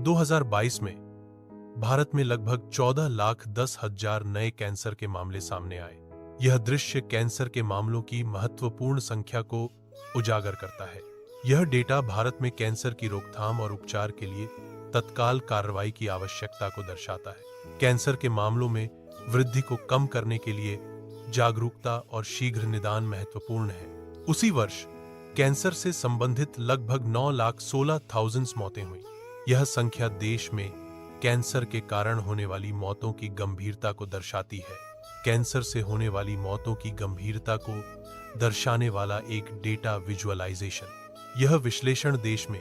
2022 में भारत में लगभग 14,10,000 नए कैंसर के मामले सामने आए। यह दृश्य कैंसर के मामलों की महत्वपूर्ण संख्या को उजागर करता है। यह डेटा भारत में कैंसर की रोकथाम और उपचार के लिए तत्काल कार्रवाई की आवश्यकता को दर्शाता है। कैंसर के मामलों में वृद्धि को कम करने के लिए जागरूकता और शीघ्र निदान महत्वपूर्ण है। उसी वर्ष कैंसर से संबंधित लगभग 9,16,000 मौतें हुई। यह संख्या देश में कैंसर के कारण होने वाली मौतों की गंभीरता को दर्शाती है। कैंसर से होने वाली मौतों की गंभीरता को दर्शाने वाला एक डेटा विजुअलाइजेशन। यह विश्लेषण देश में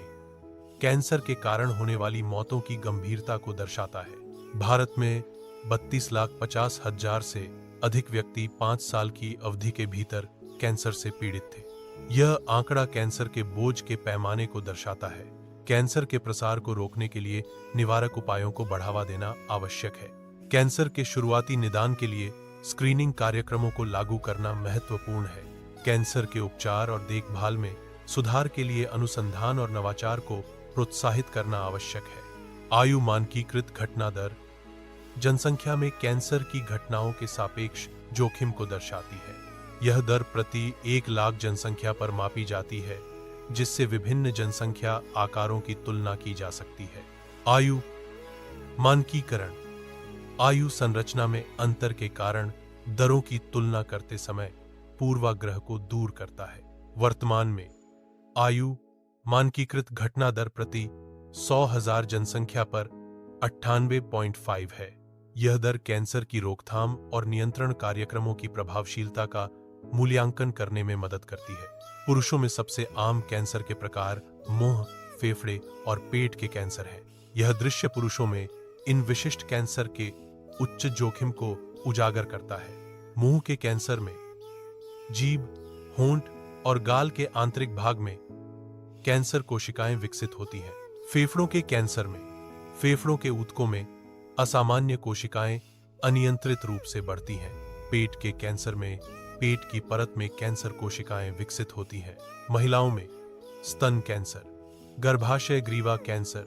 कैंसर के कारण होने वाली मौतों की गंभीरता को दर्शाता है। भारत में 32,50,000 से अधिक व्यक्ति 5 साल की अवधि के भीतर कैंसर से पीड़ित थे। यह आंकड़ा कैंसर के बोझ के पैमाने को दर्शाता है। कैंसर के प्रसार को रोकने के लिए निवारक उपायों को बढ़ावा देना आवश्यक है। कैंसर के शुरुआती निदान के लिए स्क्रीनिंग कार्यक्रमों को लागू करना महत्वपूर्ण है। कैंसर के उपचार और देखभाल में सुधार के लिए अनुसंधान और नवाचार को प्रोत्साहित करना आवश्यक है। आयु मानकीकृत घटना दर जनसंख्या में कैंसर की घटनाओं के सापेक्ष जोखिम को दर्शाती है। यह दर प्रति 1 लाख जनसंख्या पर मापी जाती है, जिससे विभिन्न जनसंख्या आकारों की तुलना की जा सकती है। आयु मानकीकरण आयु संरचना में अंतर के कारण दरों की तुलना करते समय पूर्वाग्रह को दूर करता है। वर्तमान में आयु मानकीकृत घटना दर प्रति 100,000 जनसंख्या पर 98.5 है। यह दर कैंसर की रोकथाम और नियंत्रण कार्यक्रमों की प्रभावशीलता का मूल्यांकन करने में मदद करती है। पुरुषों में सबसे आम कैंसर के प्रकार मुंह, फेफड़े और पेट के कैंसर हैं। यह दृश्य पुरुषों में इन विशिष्ट कैंसर के उच्च जोखिम को उजागर करता है। मुंह के कैंसर में जीभ, होंठ और गाल के आंतरिक भाग में कैंसर कोशिकाएं विकसित होती हैं। फेफड़ों के कैंसर में फेफड़ों के ऊतकों में असामान्य कोशिकाएं अनियंत्रित रूप से बढ़ती हैं। पेट के कैंसर में पेट की परत में कैंसर कोशिकाएं विकसित होती हैं। महिलाओं में स्तन कैंसर, गर्भाशय ग्रीवा कैंसर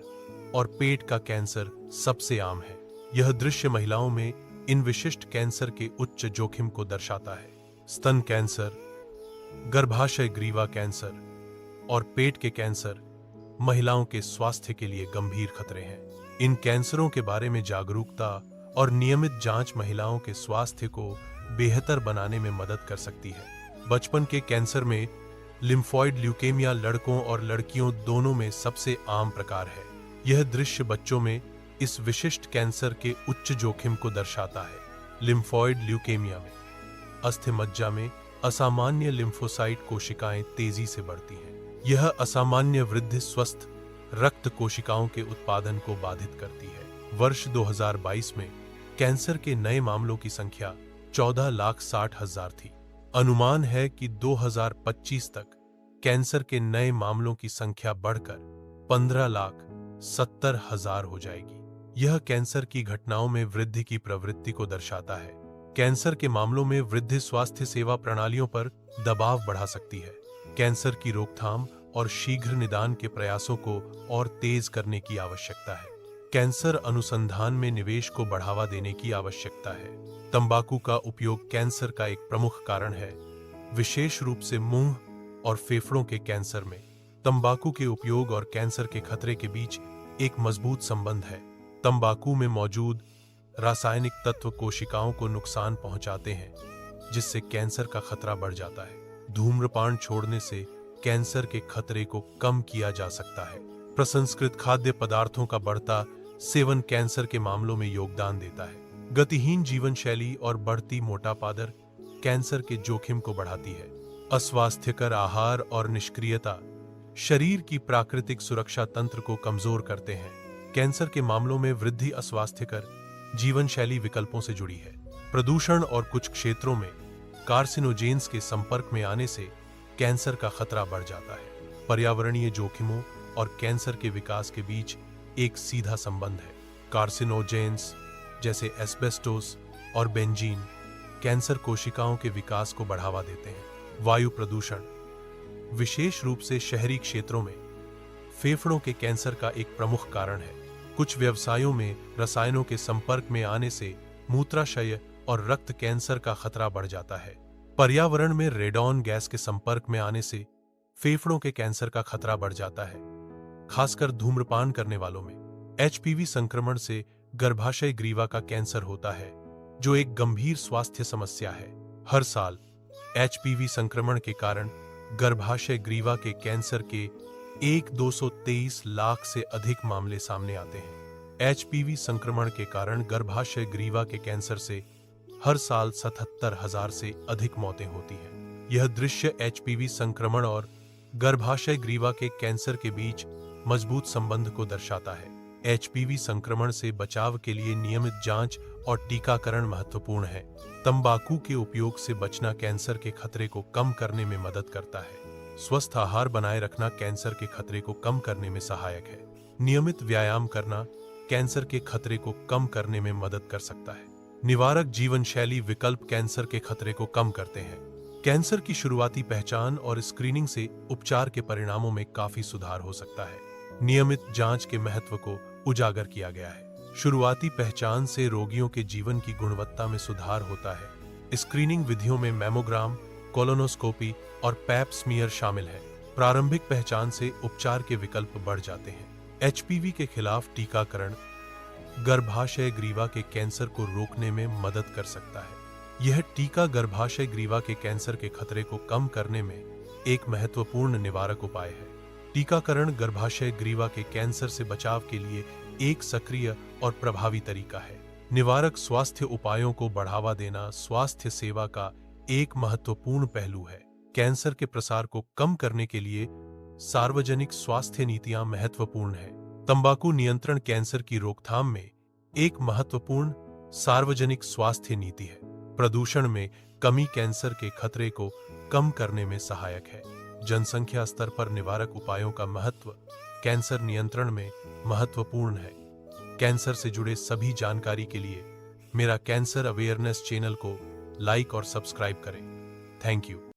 और पेट का कैंसर सबसे आम है। यह दृश्य महिलाओं में इन विशिष्ट कैंसर के उच्च जोखिम को दर्शाता है। स्तन कैंसर, गर्भाशय ग्रीवा कैंसर और पेट के कैंसर महिलाओं के स्वास्थ्य के लिए गंभीर खतरे हैं। इन कैंसरों के बारे में जागरूकता और नियमित जांच महिलाओं के स्वास्थ्य को बेहतर बनाने में मदद कर सकती है। बचपन के कैंसर में लिम्फॉइड ल्यूकेमिया लड़कों और लड़कियों दोनों में सबसे आम प्रकार है। यह दृश्य बच्चों में इस विशिष्ट कैंसर के उच्च जोखिम को दर्शाता है। लिम्फॉइड ल्यूकेमिया में अस्थिमज्जा में असामान्य लिम्फोसाइट कोशिकाएं तेजी से बढ़ती हैं। यह असामान्य वृद्धि स्वस्थ रक्त कोशिकाओं के उत्पादन को बाधित करती है। वर्ष 2022 में कैंसर के नए मामलों की संख्या 14,60,000 थी। अनुमान है कि 2025 तक कैंसर के नए मामलों की संख्या बढ़कर 15,70,000 हो जाएगी। यह कैंसर की घटनाओं में वृद्धि की प्रवृत्ति को दर्शाता है। कैंसर के मामलों में वृद्धि स्वास्थ्य सेवा प्रणालियों पर दबाव बढ़ा सकती है। कैंसर की रोकथाम और शीघ्र निदान के प्रयासों को और तेज करने की आवश्यकता है। कैंसर अनुसंधान में निवेश को बढ़ावा देने की आवश्यकता है। तंबाकू का उपयोग कैंसर का एक प्रमुख कारण है, विशेष रूप से मुंह और फेफड़ों के कैंसर में। तंबाकू के उपयोग और कैंसर के खतरे के बीच एक मजबूत संबंध है। तंबाकू में मौजूद रासायनिक तत्व कोशिकाओं को नुकसान पहुंचाते हैं, जिससे कैंसर का खतरा बढ़ जाता है। धूम्रपान छोड़ने से कैंसर के खतरे को कम किया जा सकता है। प्रसंस्कृत खाद्य पदार्थों का बढ़ता सेवन कैंसर के मामलों में योगदान देता है। गतिहीन जीवन शैली और बढ़ती मोटापा दर कैंसर के जोखिम को बढ़ाती है। अस्वास्थ्यकर आहार और निष्क्रियता शरीर की प्राकृतिक सुरक्षा तंत्र को कमजोर करते हैं। कैंसर के मामलों में वृद्धि अस्वास्थ्यकर जीवन शैली विकल्पों से जुड़ी है। प्रदूषण और कुछ क्षेत्रों में कार्सिनोजेंस के संपर्क में आने से कैंसर का खतरा बढ़ जाता है। पर्यावरणीय जोखिमों और कैंसर के विकास के बीच एक सीधा संबंध है। कार्सिनोजेंस जैसे एस्बेस्टोस और बेंजीन कैंसर कोशिकाओं के विकास को बढ़ावा देते हैं। वायु प्रदूषण, विशेष रूप से शहरी क्षेत्रों में, फेफड़ों के कैंसर का एक प्रमुख कारण है। कुछ व्यवसायों में रसायनों के संपर्क में आने से मूत्राशय और रक्त कैंसर का खतरा बढ़ जाता है। पर्यावरण में रेडॉन गैस के संपर्क में आने से फेफड़ों के कैंसर का खतरा बढ़ जाता है, खासकर धूम्रपान करने वालों में। एचपीवी संक्रमण से गर्भाशय ग्रीवा का कैंसर होता है, जो एक गंभीर स्वास्थ्य समस्या है। हर साल एचपीवी संक्रमण के कारण गर्भाशय ग्रीवा के कैंसर के 223 लाख से अधिक मामले सामने आते हैं। एचपीवी संक्रमण के कारण गर्भाशय ग्रीवा के कैंसर से हर साल 77,000 से अधिक मौतें होती हैं। यह दृश्य एचपीवी संक्रमण और गर्भाशय ग्रीवा के कैंसर के बीच मजबूत संबंध को दर्शाता है। एचपीवी संक्रमण से बचाव के लिए नियमित जांच और टीकाकरण महत्वपूर्ण है। तंबाकू के उपयोग से बचना कैंसर के खतरे को कम करने में मदद करता है। स्वस्थ आहार बनाए रखना कैंसर के खतरे को कम करने में सहायक है। नियमित व्यायाम करना कैंसर के खतरे को कम करने में मदद कर सकता है। निवारक जीवन शैली विकल्प कैंसर के खतरे को कम करते हैं। कैंसर की शुरुआती पहचान और स्क्रीनिंग से उपचार के परिणामों में काफी सुधार हो सकता है। नियमित जांच के महत्व को उजागर किया गया है। शुरुआती पहचान से रोगियों के जीवन की गुणवत्ता में सुधार होता है। स्क्रीनिंग विधियों में मैमोग्राम, कोलोनोस्कोपी और पैप स्मीयर शामिल है। प्रारंभिक पहचान से उपचार के विकल्प बढ़ जाते हैं। एचपीवी के खिलाफ टीकाकरण गर्भाशय ग्रीवा के कैंसर को रोकने में मदद कर सकता है। यह टीका गर्भाशय ग्रीवा के कैंसर के खतरे को कम करने में एक महत्वपूर्ण निवारक उपाय है। टीकाकरण गर्भाशय ग्रीवा के कैंसर से बचाव के लिए एक सक्रिय और प्रभावी तरीका है। निवारक स्वास्थ्य उपायों को बढ़ावा देना स्वास्थ्य सेवा का एक महत्वपूर्ण पहलू है। कैंसर के प्रसार को कम करने के लिए सार्वजनिक स्वास्थ्य नीतियां महत्वपूर्ण हैं। तंबाकू नियंत्रण कैंसर की रोकथाम में एक महत्वपूर्ण सार्वजनिक स्वास्थ्य नीति है। प्रदूषण में कमी कैंसर के खतरे को कम करने में सहायक है। जनसंख्या स्तर पर निवारक उपायों का महत्व कैंसर नियंत्रण में महत्वपूर्ण है। कैंसर से जुड़े सभी जानकारी के लिए मेरा कैंसर अवेयरनेस चैनल को लाइक और सब्सक्राइब करें। Thank you.